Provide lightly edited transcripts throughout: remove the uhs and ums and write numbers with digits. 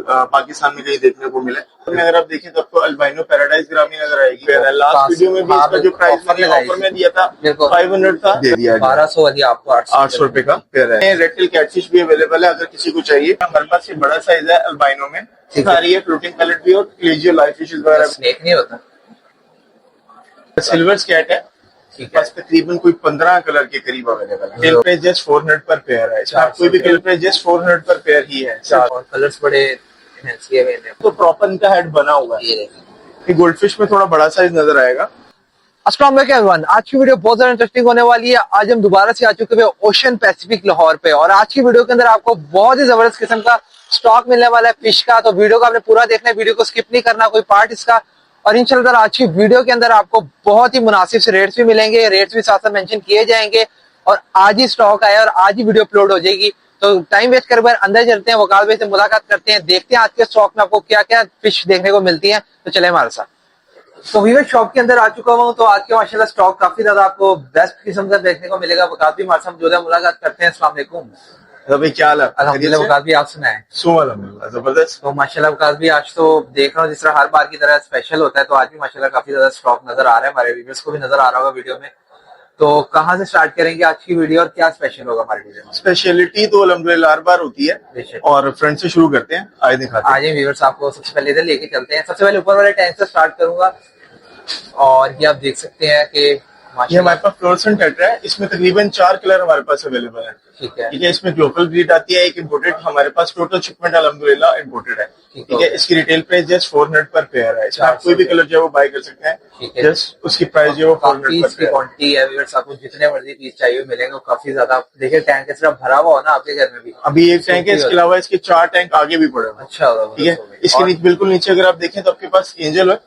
पाकिस्तान में कहीं देखने को मिले। तो अगर आप देखें तो आपको अल्बाइनो पैराडाइज ग्रामी नजर आएगी। लास्ट वीडियो में भी इसका जो प्राइस मैंने ऑफर में दिया था 500 था, दे दिया 1200 वाली आपको 800 रुपए का पेयर है। रेड टेल कैटफिश भी अवेलेबल है अगर किसी को चाहिए। हमारे पास ये बड़ा साइज है अल्बाइनो में, सारी है फ्लोटिंग पैलेट भी और क्लेजियो लाइफ फिशेस वगैरह। स्नेक नहीं होता, सिल्वर स्कैट है, बस तकरीबन कोई 15 कलर के करीब अवेलेबल है। टेल प्राइस जस्ट 400 पर पेयर है। कोई भी टेल प्राइस जस्ट 400 पर पेयर ही है। और कलर्स बड़े तो प्रॉपर इनका हेड बना हुआ है। ये गोल्डफिश में थोड़ा बड़ा साइज नजर आएगा। अस्सलाम वालेकुम एवरीवन, आज की वीडियो बहुत ज्यादा इंटरेस्टिंग होने वाली है। आज हम दोबारा से आ चुके हैं ओशन पैसिफिक लाहौर पे और आज की वीडियो के अंदर आपको बहुत ही जबरदस्त किस्म का स्टॉक मिलने वाला है फिश का। तो वीडियो को आपने पूरा देखना है, वीडियो को स्किप नहीं करना कोई पार्ट इसका। और इंशाल्लाह आज की वीडियो के अंदर आपको बहुत ही मुनासिब से रेट्स भी मिलेंगे, रेट्स भी साथ साथ मेंशन किए जाएंगे और आज ही स्टॉक आया और आज ही वीडियो अपलोड हो जाएगी। तो टाइम वेस्ट कर अंदर चलते हैं, वकाल भाई से मुलाकात करते हैं, देखते हैं आज के स्टॉक में आपको क्या क्या फिश देखने को मिलती है। तो चले हमारे साथ। तो वीवर शॉप के अंदर आ चुका हूँ। तो आज के माशाल्लाह स्टॉक काफी ज्यादा आपको बेस्ट किस्म का देखने को मिलेगा। वकाल भी हमारे साथ मौजूद है, मुलाकात करते हैं। अस्सलाम वालेकुम भाई, क्या हाल है? अल्हम्दुलिल्लाह। वकाल भी आप सुनाए? जबरदस्त। तो माशाल्लाह वकाल भी आज तो देख रहा हूँ जिस तरह हर बार की तरह स्पेशल होता है, तो आज भी माशाल्लाह काफी ज्यादा स्टॉक नजर आ रहा है, हमारे व्यूअर्स को भी नजर आ रहा होगा वीडियो में। तो कहाँ से स्टार्ट करेंगे आज की वीडियो और क्या स्पेशल होगा हमारी वीडियो में? स्पेशलिटी तो अल्हम्दुलिल्लाह हर बार होती है और फ्रंट से शुरू करते हैं। आज दिखाते हैं। आज व्यूअर्स आपको सबसे पहले इधर लेके चलते हैं। सबसे पहले ऊपर वाले टैंक से स्टार्ट करूंगा और ये आप देख सकते हैं कि ये हमारे पास फ्लोरेसेंट टेट्रा है। इसमें तकरीबन 4 कलर हमारे पास अवेलेबल है। ठीक है, इसमें ग्लोबल ब्रीड आती है, एक इम्पोर्टेड। हमारे पास टोटल शिपमेंट अल्हम्दुलिल्लाह इम्पोर्टेड है। ठीक है, इसकी रिटेल प्राइस जस्ट 400 पर पेयर है। इसमें आप कोई भी कलर जो है वो बाय कर सकते हैं। जस्ट उसकी प्राइस जो है 400 पर पेयर क्वांटिटी है। व्यूअर्स आपको जितने मर्जी पीस चाहिए मिलेंगे, काफी ज्यादा। देखिए टैंक के सिर्फ भरा हुआ हो ना आपके घर में भी। अभी एक टैंक है, इसके अलावा इसके 4 टैंक आगे भी पड़े हुए। अच्छा, ठीक है। इसके बिल्कुल नीचे अगर आप देखें तो आपके पास एंजल है।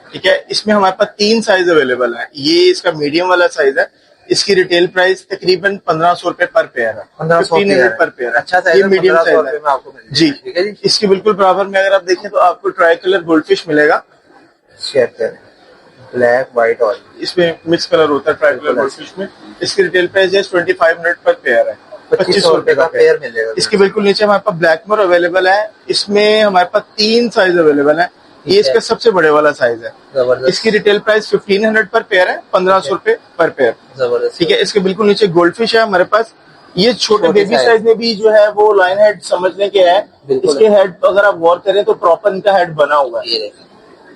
ठीक है, इसमें हमारे पास 3 साइज अवेलेबल है। ये इसका मीडियम वाला साइज है। इसकी रिटेल प्राइस तकरीबन 1500 रुपए पर पेयर है। 1500 पर पेयर। अच्छा साइज, ये मीडियम साइज है आपको जी। ठीक है जी। इसके बिल्कुल बराबर में अगर आप देखें तो आपको ट्राई कलर गोल्डफिश मिलेगा। ब्लैक व्हाइट और इसमें मिक्स कलर होता है ट्राई कलर गोल्डफिश में। इसकी रिटेल प्राइस जस्ट 2500 पर पेयर है। 2500 रुपए का पेयर मिलेगा। इसके बिल्कुल नीचे हमारे पास ब्लैकमोर अवेलेबल है। इसमें हमारे पास 3 साइज अवेलेबल है। ये इसका सबसे बड़े वाला साइज है। इसकी रिटेल प्राइस 1500 पर पेयर है, 1500 रुपए पर पेयर। ठीक है। इसके बिल्कुल नीचे गोल्डफिश है हमारे पास। ये छोटे बेबी साइज में भी जो है वो लाइन हेड समझने के है। इसके हेड अगर आप गौर करें तो प्रॉपर इनका हेड बना हुआ है।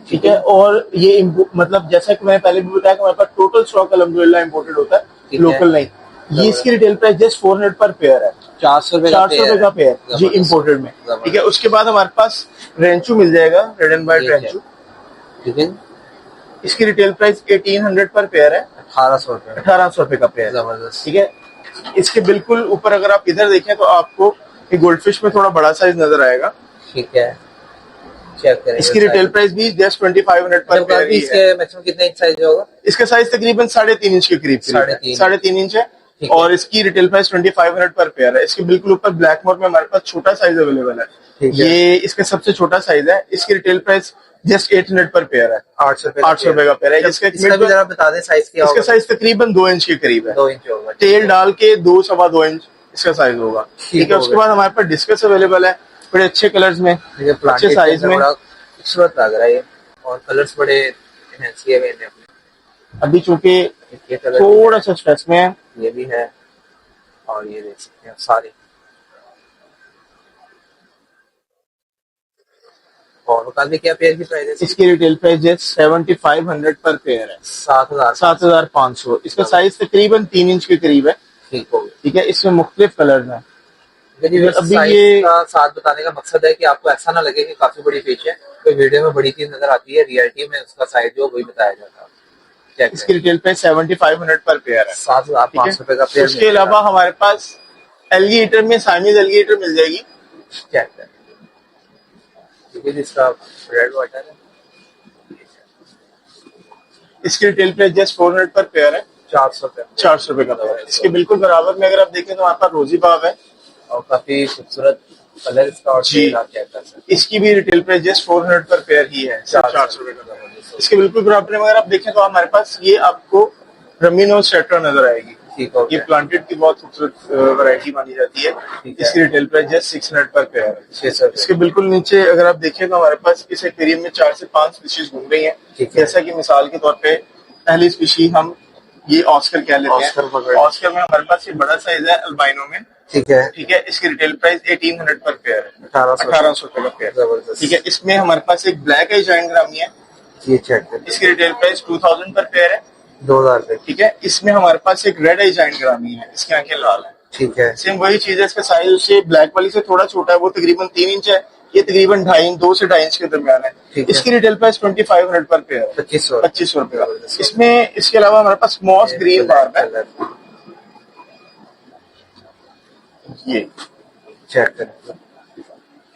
ठीक है। और ये मतलब जैसा कि मैंने पहले भी बताया कि हमारे पास टोटल स्टॉक अल्हम्दुलिल्लाह इम्पोर्टेड होता है, लोकल नहीं। ये इसकी रिटेल प्राइस जस्ट 400 पर पेयर है। 400 रुपए का पेयर जी, इम्पोर्टेड में। ठीक है। उसके बाद हमारे पास रेंचू मिल जाएगा, रेड एंड व्हाइट रेंचू। ठीक है। इसकी रिटेल प्राइस 1800 पर पेयर है। 1800 रुपए का पेयर। जबरदस्त। ठीक है। इसके बिल्कुल ऊपर अगर आप इधर देखें तो आपको गोल्डफिश में थोड़ा बड़ा साइज नजर आएगा। ठीक है। चेक करें। इसकी रिटेल प्राइस भी जस्ट 2500 पर पेयर है। इसके मैक्सिमम कितना इंच साइज होगा? इसका साइज तकरीबन 3.5 इंच के करीब 3.5 इंच है। और इसकी रिटेल प्राइस 2500 पर पेयर है। इसके बिल्कुल ऊपर ब्लैक मोर में हमारे पास छोटा साइज अवेलेबल है। ये इसका सबसे छोटा साइज है। इसकी रिटेल प्राइस जस्ट 800 पर पेयर है। 800 रुपए का पेयर है। जिसका भी जरा बता दें साइज क्या होगा? इसका साइज तकरीबन 2 इंच के करीब है। 2 इंच होगा। तेल डाल के 2-2.25 इंच इसका साइज होगा। ठीक है। उसके बाद हमारे पास डिस्कस अवेलेबल है बड़े अच्छे कलर्स में, अच्छे साइज में। खूबसूरत लग रहा है और कलर्स बड़े एनहांस किए हुए हैं। अभी चूंकि थोड़ा सा स्ट्रेस में है। ये भी है और ये देख सकते हैं सारे। और कल भी क्या पेयर की प्राइस है? इसकी रिटेल प्राइस जस्ट 7500 पर पेयर है। 7500। इसका साइज तकरीबन 3 इंच के करीब है। ठीक है। इसमें मुख्तलिफ कलर है। अभी ये साथ बताने का मकसद है कि आपको ऐसा ना लगे कि काफी बड़ी फिश है, कोई वीडियो में बड़ी चीज नजर आती है, रियलिटी में उसका साइज जो वही बताया जाता है। इसकी रिटेल प्राइस 7500 पर पेयर है। 7500 रुपए का पेयर। उसके अलावा हमारे पास एलिगेटर में साइनीज एलिगेटर मिल जाएगी। चेक करें। जिसका रेड वाटर है। इसकी रिटेल प्राइस जस्ट 400 पर पेयर है। 400 रुपए का पेयर है। इसके बिल्कुल बराबर में अगर आप देखें तो हमारे पास रोजी बाब है और काफी खूबसूरत कलर इसका। और इसकी भी रिटेल प्राइस जस्ट 400 पर पेयर ही है। 400 रुपए का। इसके बिल्कुल बराबर में अगर आप देखें तो हमारे पास ये आपको रमीनो सेट्रा नजर आएगी। ठीक हो ये गया। प्लांटेड की बहुत खूबसूरत वैरायटी मानी जाती है। ठीक है। इसकी रिटेल प्राइस जस्ट 600 पर पेयर है। 600। इसके बिल्कुल नीचे अगर आप देखें तो हमारे पास इस एक्वेरियम में 4 से 5 स्पीशीज घूम रही हैं। ठीक है। जैसा कि मिसाल के तौर पे पहली स्पीशी हम ये ऑस्कर कह लेते हैं। ऑस्कर में हमारे पास ये बड़ा साइज है अल्बाइनो में। ठीक है। ठीक है, इसकी रिटेल प्राइस 1800 पर पेयर है। 1800 रुपए का पेयर। जबरदस्त। ठीक है, इसमें हमारे पास एक ब्लैक आई जाइंट ग्रामी है। ये चेक कर, इसकी रिटेल प्राइस 2000 पर पेयर है। 2000 रुपए। ठीक है, इसमें हमारे पास एक रेड आई जाइंट ग्रामी है, इसकी आंखें लाल है। ठीक है। सेम वही चीज है, इसका साइज उससे ब्लैक वाली से थोड़ा छोटा है, वो तकरीबन 3 इंच है, ये तकरीबन 2.5 से 2.5 इंच के दरमियान है। ठीक है। इसकी रिटेल प्राइस 2500 पर पेयर है। 2500 रुपए का। इसमें इसके अलावा हमारे पास मॉस ग्रीन बार्ब है, ये चेक कर,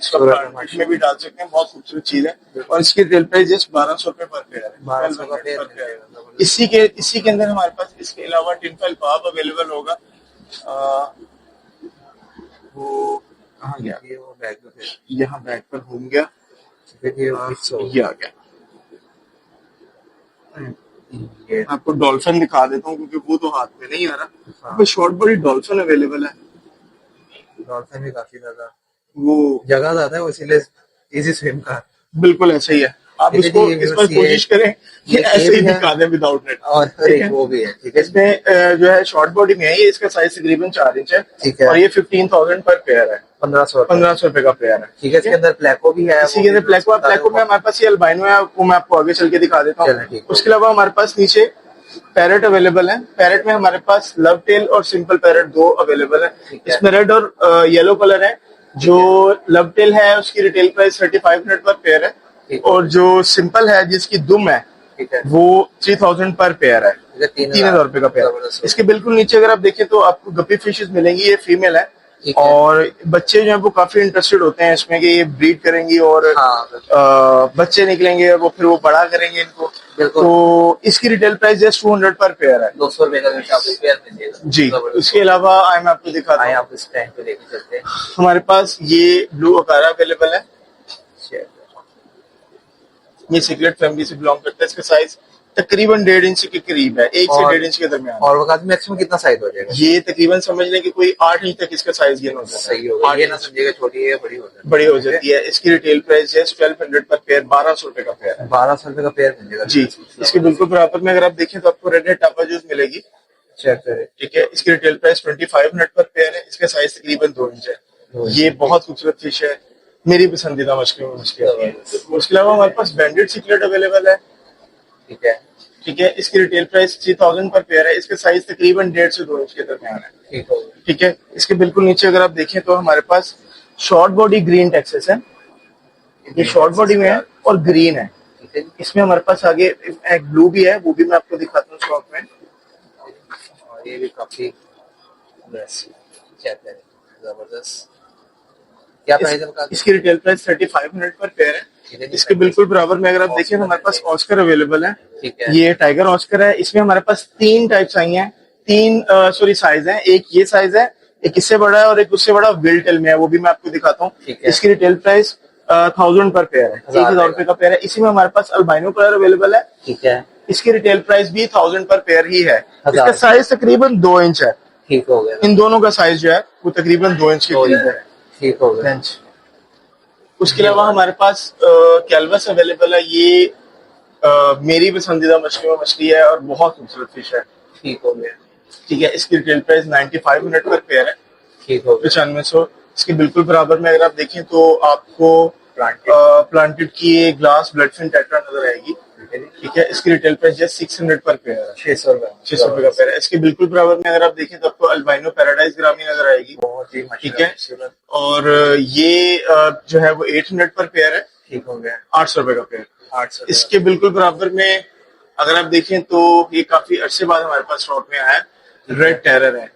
इसका प्लांट में भी डाल सकते हैं, बहुत खूबसूरत चीज है। और इसकी रिटेल प्राइस जस्ट 1200 रुपए पर पेयर है। 1200 का पेयर पर पेयर है। इसी के अंदर हमारे पास इसके अलावा टिनफेल बाब अवेलेबल होगा। वो कहाँ गया? ये वो बैग में है। यहाँ बैक पर घूम गया, ये मिक्स हो ये आ गया। ये आपको डॉल्फिन दिखा देता हूँ क्योंकि वो तो हाथ में नहीं आ रहा। हाँ। शॉर्ट बॉडी डॉल्फिन अवेलेबल है। डॉल्फिन भी काफी ज्यादा वो जगह ज्यादा है, वो इसीलिए इजी स्विम का। बिल्कुल ऐसा ही है। आप ठीक है इसको जी, इस पर कोशिश करें कि ये ऐसे ही भी है। दिखा दें विदाउट नेट। और ठीक है? वो भी है। ठीक है। इसमें जो है शॉर्ट बॉडी में है, ये इसका साइज तकरीबन 4 इंच है। ठीक है। और ये 15,000 पर पेयर है। 1500 रुपए का पेयर है। ठीक है। इसके अंदर प्लेको भी है। इसी के अंदर प्लेको में हमारे पास ये अल्बाइनो है, वो मैं आपको आगे चल के दिखा देता चलें, ठीक हूँ। है। उसके अलावा हमारे पास नीचे पैरेट अवेलेबल है। पैरेट में हमारे पास लव टेल और सिंपल पैरेट 2 अवेलेबल है। ठीक है। इसमें रेड और येलो कलर है। जो लव टेल है उसकी रिटेल प्राइस 3500 पर पेयर है। ठीक। और जो सिंपल है जिसकी दुम है ठीक है। वो 3000 पर पेयर है। 3000 रुपए का पेयर। जबरदस्त। इसके बिल्कुल नीचे अगर आप देखें तो आपको गप्पी फिशेस मिलेंगी, ये फीमेल है। ठीक है। और बच्चे जो है वो काफी इंटरेस्टेड होते हैं इसमें कि ये ब्रीड करेंगी और हाँ, बच्चे निकलेंगे और वो फिर वो बड़ा करेंगे इनको। बिल्कुल। तो इसकी रिटेल प्राइस जस्ट 200 पर पेयर है। 200 रुपए का भी आपको पेयर मिलेगा। जी। इसके अलावा मैं आपको दिखाता आए हूँ, आप इस टाइम पे लेके चलते हैं। हमारे पास ये ब्लू अकारा अवेलेबल है। ये सिगरेट फैमिली से बिलोंग करता है। इसका साइज तकरीबन 1.5 इंच के करीब है, 1 से 1.5 इंच के दरमियान। और वक्त मैक्सिमम कितना साइज हो जाएगा? ये तकरीबन समझ लें कि कोई 8 इंच तक इसका साइज गेन हो जाता है। सही होगा। ये ना समझिएगा छोटी है, बड़ी हो जाती है। बड़ी हो जाती है। इसकी रिटेल प्राइस जस्ट 1200 पर पेयर, 1200 रुपए का पेयर है। 1200 रुपए का पेयर मिलेगा। जी। इसके बिल्कुल बराबर में अगर आप देखें तो आपको रेड टापा जूस मिलेगी। चेक करें। ठीक है, इसकी रिटेल प्राइस 2500 पर पेयर है। इसका साइज तकरीबन 2 इंच है। ये बहुत खूबसूरत फिश है, मेरी पसंदीदा मछलियों में मछली आती है। उसके अलावा हमारे पास बैंडेड सिकलेट अवेलेबल है। ठीक है। ठीक है, इसकी रिटेल प्राइस 3000 पर पेयर है। इसका साइज तकरीबन 1.5 से 2 इंच के दरमियान है। ठीक होगा। ठीक है, इसके बिल्कुल नीचे अगर आप देखें तो हमारे पास शॉर्ट बॉडी ग्रीन टेक्सस है। ये शॉर्ट बॉडी में है और ग्रीन है। इसमें हमारे पास आगे एक ब्लू भी है, वो भी मैं आपको दिखाता हूँ स्टॉक में। और ये भी काफी चेक करें, जबरदस्त। क्या प्राइस है? इसकी रिटेल प्राइस 3500 पर पेयर है। इसके बिल्कुल बराबर में अगर आप देखें तो हमारे पास ऑस्कर अवेलेबल है। ठीक है। ये टाइगर ऑस्कर है। इसमें हमारे पास 3 टाइप्स आई हैं, 3 साइज हैं। एक ये साइज है, एक इससे बड़ा है और एक उससे बड़ा विल टेल में है, वो भी मैं आपको दिखाता हूँ। इसकी रिटेल प्राइस 1000 पर पेयर है, 1000 रुपए का पेयर है। इसी में हमारे पास अल्बाइनो कलर अवेलेबल है। ठीक है। इसकी रिटेल प्राइस भी 1000 पर पेयर ही है। इसका साइज तकरीबन 2 इंच है। ठीक हो गया। इन दोनों का साइज जो है वो तकरीबन 2 इंच के करीब है। ठीक हो गया। उसके अलावा हमारे पास कैलवस अवेलेबल है। ये मेरी पसंदीदा मछलियों में मछली है और बहुत खूबसूरत फिश है। ठीक हो गया। ठीक है, इसकी रिटेल प्राइस 9500 पर पेयर है। ठीक हो गया। 9500। इसके बिल्कुल बराबर में अगर आप देखें तो आपको प्लांटेड की ग्लास ब्लड फिन टेट्रा नजर आएगी। ठीक है, इसकी रिटेल प्राइस जस्ट 600 पर पेयर है। 600 रुपए। 600 रुपए का पेयर है। इसके बिल्कुल बराबर में अगर आप देखें तो आपको अल्बाइनो पैराडाइज ग्रामी नजर आएगी। बहुत ही ठीक है, और ये जो है वो 800 पर पेयर है। ठीक हो गया। 800 रुपए का पेयर। 800। इसके बिल्कुल बराबर में अगर आप देखें तो ये काफी अरसे बाद हमारे पास स्टॉक में आया है, रेड टेरर है।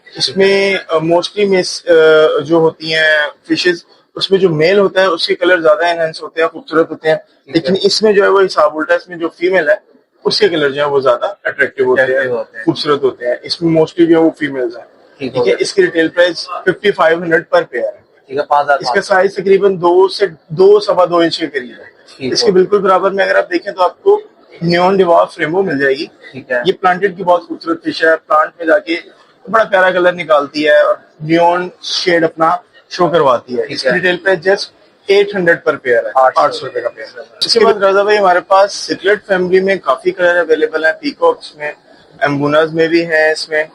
इसमें मोस्टली मिस जो होती हैं फिशेस, उसमें जो मेल होता है उसके कलर ज्यादा एनहेंस होते हैं, खूबसूरत होते हैं। लेकिन इसमें जो है वो हिसाब उल्टा, इसमें जो फीमेल है उसके कलर जो है वो ज्यादा अट्रैक्टिव होते हैं, खूबसूरत होते हैं। इसमें मोस्टली जो है वो फीमेल्स हैं। ठीक है, इसकी रिटेल प्राइस 5500 पर पेयर है। ठीक है। 5000। इसका साइज तकरीबन 2 से 2 सवा 2 इंच के करीब है। इसके बिल्कुल बराबर में अगर आप देखें तो आपको न्योन डिवॉल्व फ्रेमो मिल जाएगी। ठीक है। ये प्लांटेड की बहुत खूबसूरत फिश है, प्लांट में जाके बड़ा प्यारा कलर निकालती है और न्योन शेड अपना शो करवाती है। इसकी रिटेल प्राइस जस्ट 800 पर पेयर है, 800 रुपए का पेयर। इसके बाद रजा भाई हमारे पास सिकलेट फैमिली में काफी कलर अवेलेबल है, पीकॉक्स में, एम्बुनाज में भी है इसमें,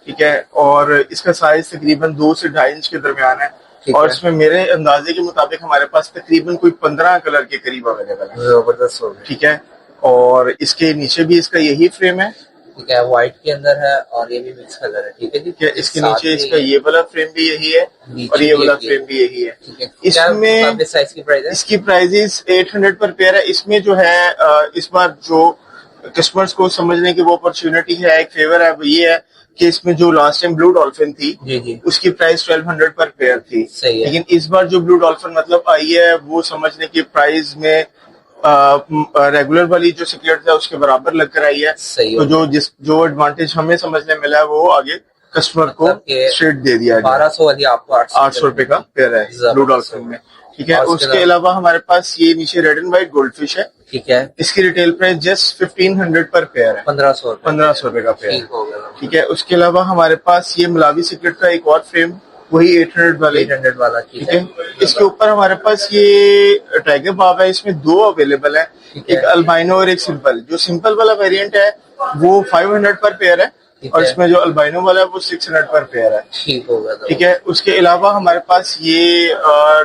ठीक है। और इसका साइज तकरीबन 2 से 2.5 इंच के दरमियान है और इसमें मेरे अंदाजे के मुताबिक हमारे पास तकरीबन कोई 15 कलर के करीब अवेलेबल है। जबरदस्त हो गया। ठीक है। और इसके नीचे भी इसका यही फ्रेम है, ठीक है, व्हाइट के अंदर है और ये भी मिक्स कलर है। ठीक है जी। इसके नीचे इसका ये वाला फ्रेम भी यही है और ये वाला फ्रेम भी यही है। इसमें साइज की प्राइस है? इसकी प्राइजेस 800 पर पेयर है। इसमें जो है इस बार जो कस्टमर्स को समझने की वो अपॉर्चुनिटी है, एक फेवर है, वो ये है कि इसमें जो लास्ट टाइम ब्लू डॉल्फिन थी जी उसकी प्राइस 1200 पर पेयर थी। सही है। लेकिन इस बार जो ब्लू डॉल्फिन मतलब आई है वो समझने की प्राइस में रेगुलर वाली जो सिकलेट है उसके बराबर लग कर आई है। तो जो एडवांटेज हमें समझने मिला है वो आगे कस्टमर को स्ट्रेट दे दिया गया। 1200 वाली आपको 800 रुपए का पेयर है ब्लू डॉल्फिन में। ठीक है। उसके अलावा हमारे पास ये नीचे red and white gold fish है। ठीक है। इसकी रिटेल प्राइस जस्ट 1500 पर पेयर है, 1500 रुपए का पेयर। ठीक है। उसके अलावा हमारे पास ये मलावी सिकलेट का एक और फ्रेम, वही 800 वाला। ठीक है। इसके ऊपर हमारे पास ये टाइगर बाब है, इसमें 2 अवेलेबल है, एक अल्बाइनो और एक सिंपल। जो सिंपल वाला वेरिएंट है वो 500 पर पेयर है और इसमें जो अल्बाइनो वाला है वो 600 पर पेयर है। ठीक होगा। ठीक है। उसके अलावा हमारे पास ये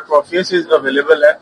ट्रॉफियस अवेलेबल है।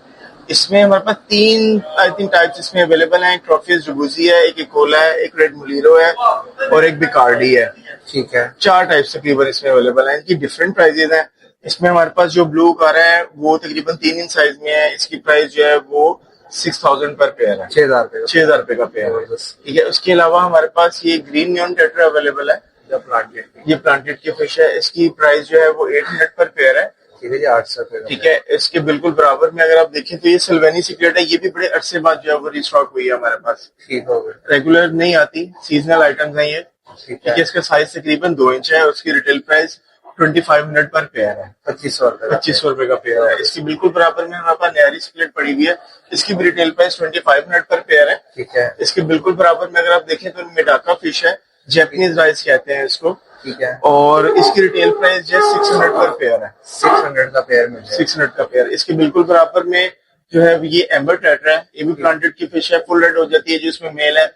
इसमें हमारे पास 3 आई थिंक टाइप्स इसमें अवेलेबल हैं। एक ट्रॉफियस जुबूजी है, एक इकोला है, एक रेड मुलीरो है और एक बिकार्डी है। ठीक है। 4 टाइप्स तकरीबन इसमें अवेलेबल हैं। इनकी डिफरेंट प्राइजेज हैं। इसमें हमारे पास जो ब्लू कार है वो तकरीबन 3 इंच साइज में है। इसकी प्राइस जो है वो 6000 पर पेयर है, 6000 रुपए का पेयर है। ठीक है। उसके अलावा हमारे पास ये ग्रीन न्योन टेट्रा अवेलेबल है, ये प्लांटेड की फिश है। इसकी प्राइस जो है वो 800 पर पेयर है। ठीक है जी, 800 रुपए। ठीक है। इसके बिल्कुल बराबर में अगर आप देखें तो ये सिल्वेनी सिकलेट है, ये भी बड़े अरसे बाद जो है वो रिस्टॉक हुई है हमारे पास। ठीक हो गया। रेगुलर नहीं आती, सीजनल आइटम्स हैं ये। ठीक है। इसका साइज तकरीबन 2 इंच है। उसकी रिटेल प्राइस 2500 पर पेयर है, 2500 रुपए का पेयर है। इसकी बिल्कुल बराबर में हमारे पास नयारी सिकलेट पड़ी हुई है, इसकी भी रिटेल प्राइस 2500 पर पेयर है। ठीक है। इसके बिल्कुल बराबर में अगर आप देखें तो मेडाका फिश है, जैपनीज राइस कहते हैं इसको। ठीक है। और इसकी रिटेल प्राइस जस्ट 600 पर पेयर है, 600 का पेयर में 600 का पेयर। इसके बिल्कुल बराबर में जो है ये एम्बर टेट्रा है, ये भी प्लांटेड की फिश है, फुल रेड हो जाती है जो इसमें मेल है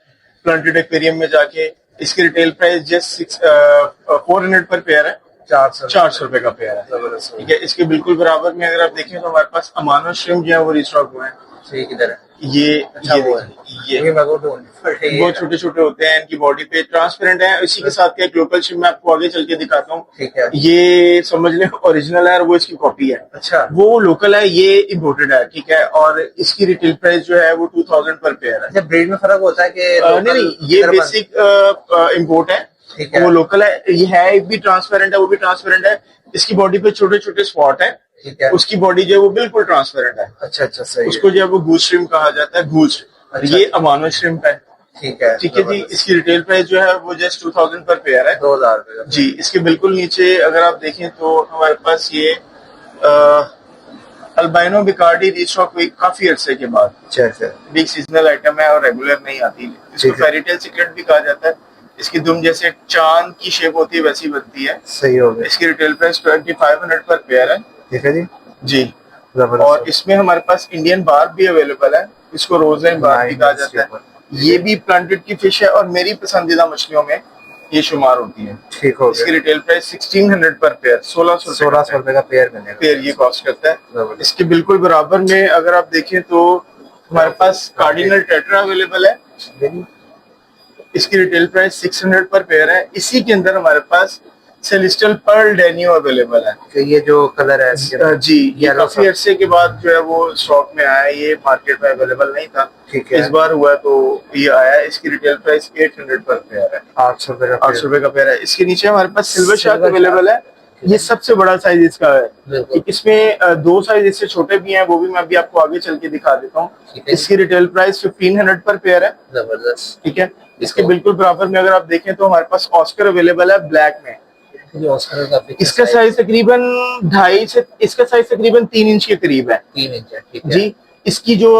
प्लांटेड एक्वेरियम में जाके। इसकी रिटेल प्राइस जस्ट 400 पर पेयर है, 400 रुपए का पेयर है। ठीक है। इसके बिल्कुल बराबर में अगर आप देखें तो हमारे पास अमानो श्रिम्प जो है वो रिस्टॉक हुए हैं। किधर है ये? अच्छा, ये वो छोटे छोटे होते हैं, इनकी बॉडी पे ट्रांसपेरेंट है। इसी के साथ एक लोकल शिप मैं आपको आगे चल के दिखाता हूँ। ठीक है। ये समझ लें ओरिजिनल है और वो इसकी कॉपी है। अच्छा। वो लोकल है, ये इम्पोर्टेड है। ठीक है। और इसकी रिटेल प्राइस जो है वो 2000 पर पेयर है। ब्रीड में फर्क होता है कि नहीं, ये बेसिक इम्पोर्ट है, वो लोकल है। ये है भी ट्रांसपेरेंट है, वो भी ट्रांसपेरेंट है। इसकी बॉडी पे छोटे छोटे स्पॉट है। ठीक है। उसकी बॉडी जो है वो बिल्कुल ट्रांसपेरेंट है। अच्छा, सही। उसको जो है वो गूज श्रिम्प कहा जाता है, गूज। ये अमानो श्रिम्प है। ठीक है। ठीक है जी। इसकी रिटेल प्राइस जो है वो जस्ट 2000 पर पेयर है, 2000 जी। इसके बिल्कुल नीचे अगर आप देखें तो हमारे पास ये अल्बाइनो बिकार्डी रिस्टॉक हुई काफी अरसे के बाद। अच्छा। बिग सीजनल आइटम है और रेगुलर नहीं आती। इसको फेरीटेल सिकलेट भी कहा जाता है। इसकी दुम जैसे चांद की शेप होती है वैसी बनती है। सही हो गया। इसकी रिटेल प्राइस 2500 पर पेयर है। ठीक है जी। और इसमें हमारे पास इंडियन बार भी अवेलेबल है, इसको रोज़ाइन बार भी कहा जाता है। ये भी प्लांटेड की फिश है और मेरी पसंदीदा मछलियों में ये शुमार होती है। ठीक हो गया। इसकी रिटेल प्राइस 1600 पर पेयर, 1600 रुपए का पेयर ये कॉस्ट करता है। इसके बिल्कुल बराबर में अगर आप देखें तो हमारे पास कार्डिनल टेट्रा अवेलेबल है, इसकी रिटेल प्राइस 600 पर पेयर है। इसी के अंदर हमारे पास सेलेस्टियल पर्ल डेनियो अवेलेबल है। ये जो कलर है जी, ये काफी अरसे के बाद जो है वो स्टॉक में आया है, ये मार्केट में अवेलेबल नहीं था। ठीक है। इस बार हुआ तो ये आया है। इसकी रिटेल प्राइस 800 पर पेयर है, 800 रुपए का पेयर है। इसके नीचे हमारे पास सिल्वर शार्क अवेलेबल है, ये सबसे बड़ा साइज इसका है। इसमें 2 साइज इससे छोटे भी हैं, वो भी मैं अभी आपको आगे चल के दिखा देता हूँ। इसकी रिटेल प्राइस 1500 पर पेयर है। जबरदस्त। ठीक है। इसके बिल्कुल बराबर में अगर आप देखें तो हमारे पास ऑस्कर अवेलेबल है ब्लैक में। इसका साइज तकरीबन 2.5 से, इसका साइज तकरीबन 3 इंच के करीब है, 3 इंच है। ठीक है जी। इसकी जो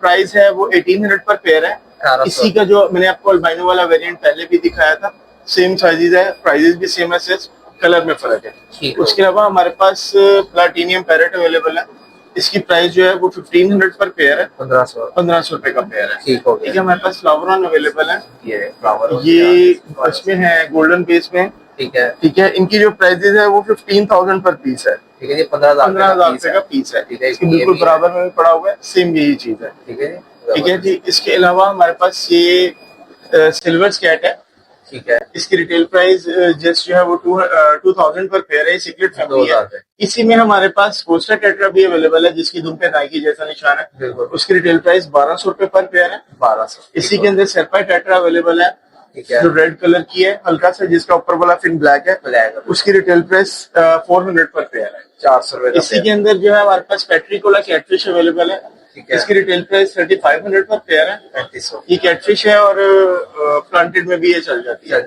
प्राइस है वो 1800 पर पेयर है। इसी का जो मैंने आपको अल्बाइनो वाला वेरिएंट पहले भी दिखाया था, सेम साइजेस है, प्राइजेस भी सेम है, सिर्फ कलर में फर्क है। उसके अलावा हमारे पास प्लाटिनियम पैरेट अवेलेबल है। इसकी प्राइस जो है वो 1500 पर पेयर है, 1500 रुपए का पेयर है। ठीक है, हमारे पास फ्लावर ऑन अवेलेबल है, ये इसमें है गोल्डन बेस में। ठीक है, इनकी जो प्राइजेस है वो 15,000 पर पीस है। ठीक है, 15,000 रुपए का पीस है। इसके बिल्कुल बराबर में पड़ा हुआ है, सेम यही चीज है। ठीक है जी। इसके अलावा हमारे पास ये सिल्वर स्कैट है। ठीक है, इसकी रिटेल प्राइस जस्ट जो है वो 2000 पर पेयर है, सीक्रेट फैमिली है। इसी में हमारे पास कोस्टा टेट्रा भी अवेलेबल है, जिसकी दुम पे नाइकी जैसा निशान है। उसकी रिटेल प्राइस 1200 रुपए पर पेयर है, 1200। इसी के अंदर सेरपाई टेट्रा अवेलेबल है, जो रेड कलर की है हल्का सा, जिसका ऊपर वाला फिन ब्लैक है। उसकी रिटेल प्राइस 400 पर पेयर है, 400 रुपए। इसी के अंदर जो है हमारे पास पैट्रिकोला कैटफिश अवेलेबल है। इसकी रिटेल प्राइस 3500 पर पेयर है, 3500। ये कैटफिश है और प्लांटेड में भी ये चल जाती है।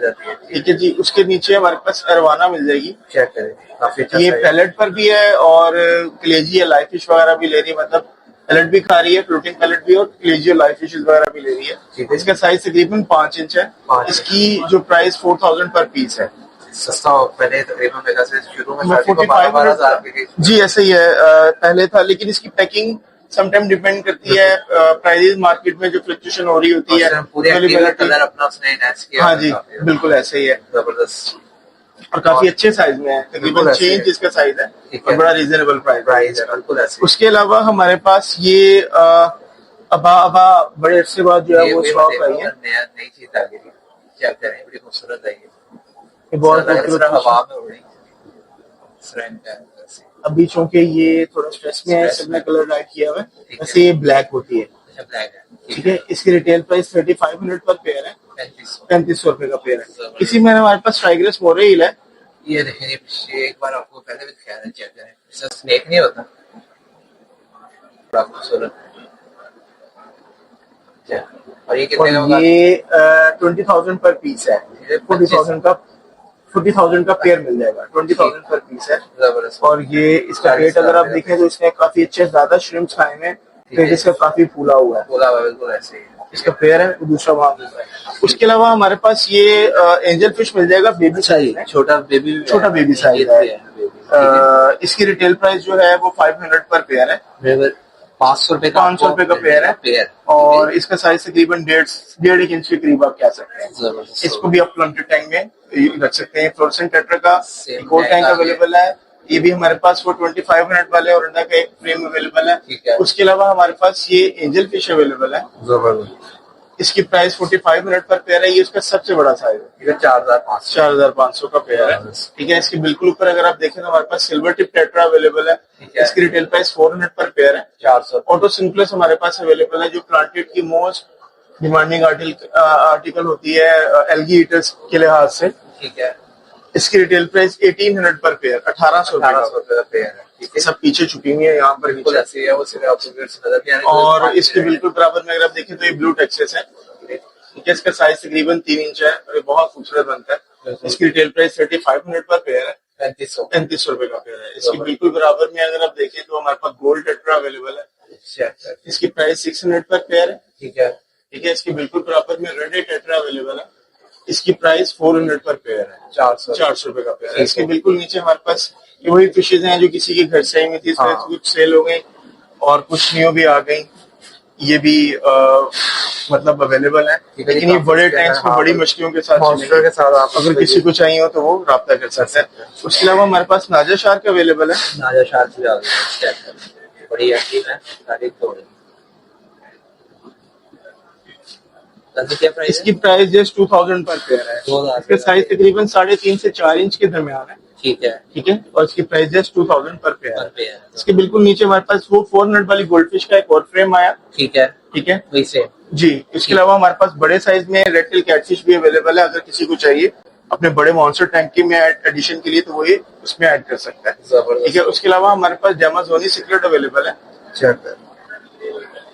ठीक है जी। उसके नीचे हमारे पास अरवाना मिल जाएगी, चेक करें, काफी अच्छा। ये पैलेट पर भी है और कलेजी या लाइव फिश वगैरह भी ले रही है, मतलब पैलेट भी खा रही है, फ्लोटिंग पैलेट भी, और कलेजी और लाइव फिशेस वगैरह भी ले रही है। इसका साइज तकरीबन 5 इंच है। इसकी जो प्राइस 4000 पर पीस है। सस्ता पहले तकरीबन मेगा से शुरू में 45,000 जी ऐसे ही है, पहले था। लेकिन इसकी पैकिंग समटाइम डिपेंड करती है, प्राइसेस मार्केट में जो फ्लक्चुएशन हो रही होती है, कलर अपना उसने एनहांस किया। हाँ जी, बिल्कुल ऐसे ही है, जबरदस्त। और काफी अच्छे साइज में है, तकरीबन 6 इंच इसका साइज है और बड़ा रीजनेबल प्राइस है, बिल्कुल ऐसे। उसके अलावा हमारे पास ये अबा बड़े अरसे बाद जो है वो स्टॉक आई है, नई चीज आ गई, चेक करें, बड़ी खूबसूरत है ये बहुत खूबसूरत। अभी चूंकि ये थोड़ा स्ट्रेस में है, सबने कलर डाई किया हुआ है, वैसे ये ब्लैक होती है। ठीक है, इसकी रिटेल प्राइस 3500 पर पेयर है, 3500 रुपए का पेयर है। इसी में हमारे पास टाइग्रेस मोरेल है। ये देखें, एक बार आपको पहले भी दिखाया था, चेक करें, इसका स्नेक नहीं होता, बड़ा खूबसूरत। और ये कितने का? ये 20,000 पर पीस है, 40,000 का पेयर मिल जाएगा, 20,000 पर पीस है। और ये इसका रेट अगर आप देखें तो इसने काफी अच्छे ज्यादा श्रिम्प्स खाए हैं, पेट इसका काफी फूला हुआ है, बिल्कुल ऐसे ही इसका पेयर है, दूसरा वहां मिल रहा है। उसके अलावा हमारे पास ये एंजल फिश मिल जाएगा, बेबी साइज है, छोटा बेबी साइज है। इसकी रिटेल प्राइस जो है वो 500 पर पेयर है, 500 रुपए का पेयर है। और इसका साइज तकरीबन 1.5 इंच के करीब आप कह सकते हैं। इसको भी आप प्लांटेड टैंक में रख सकते हैं। फ्लोरेसेंट टेट्रा का एक और टैंक अवेलेबल है, ये भी हमारे पास वो 2500 वाले और अंडा का एक फ्रेम अवेलेबल है। उसके अलावा हमारे पास ये एंजल फिश अवेलेबल है, इसकी प्राइस 4500 पर पेयर है। ये उसका सबसे बड़ा साइज है, 4,500 का पेयर है। ठीक है, इसके बिल्कुल ऊपर अगर आप देखें तो हमारे पास सिल्वर टिप टेट्रा अवेलेबल है, इसकी रिटेल प्राइस 400 पर पेयर है, 400। ऑटो सिंप्लेस हमारे पास अवेलेबल है, जो प्लांटेड की मोस्ट डिमांडिंग आर्टिकल होती है एल्गी ईटर्स के लिहाज से। ठीक है, इसकी रिटेल प्राइस 1800 पर पेयर, 1800 का पेयर है। सब पीछे छुपी हुई है, यहाँ पर बिल्कुल ऐसे है, वो सिर्फ आपको नजर नहीं आ रही। और इसके बिल्कुल बराबर में अगर आप देखें तो ये ब्लू टेक्सस है। ठीक है, इसका साइज तकरीबन 3 इंच है और ये बहुत खूबसूरत बनता है। इसकी रिटेल प्राइस 3500 पर पेयर है, 3500 रुपए का पेयर है। इसकी बिल्कुल बराबर में अगर आप देखें तो हमारे पास गोल्ड टेट्रा अवेलेबल है, इसकी प्राइस 600 पर पेयर है। ठीक है, इसके बिल्कुल बराबर में रेड टेट्रा अवेलेबल है, इसकी प्राइस 400 पर पेयर है, 400 रुपए का पेयर है। इसके बिल्कुल नीचे हमारे पास ये वही फिशेज हैं जो किसी के घर से आई हुई थी, कुछ सेल हो गई और कुछ न्यू भी आ गई। ये भी मतलब अवेलेबल है, लेकिन ये बड़े टैंक्स में बड़ी मछलियों के साथ अगर किसी को चाहिए हो तो वो राब्ता कर सकते हैं। उसके अलावा हमारे पास नाजा शार्क अवेलेबल है, नाजा शार्क भी आ गई, बड़ी एक्टिव है, इसकी प्राइस जस्ट 2000 पर पेयर है। इसका साइज तकरीबन 3.5 से 4 इंच के दरमियान है। ठीक है, और इसकी प्राइस जस्ट 2000 पर पेयर है। इसके बिल्कुल नीचे हमारे पास वो 400 वाली गोल्ड फिश का एक और फ्रेम आया। ठीक है, वैसे जी। इसके अलावा हमारे पास बड़े साइज में रेड टेल कैटफिश भी अवेलेबल है, अगर किसी को चाहिए अपने बड़े मॉन्स्टर टैंक में एडिशन के लिए तो वो ये उसमें ऐड कर सकता है। ठीक है, उसके अलावा हमारे पास डेमाजोनी सीक्रेट अवेलेबल है,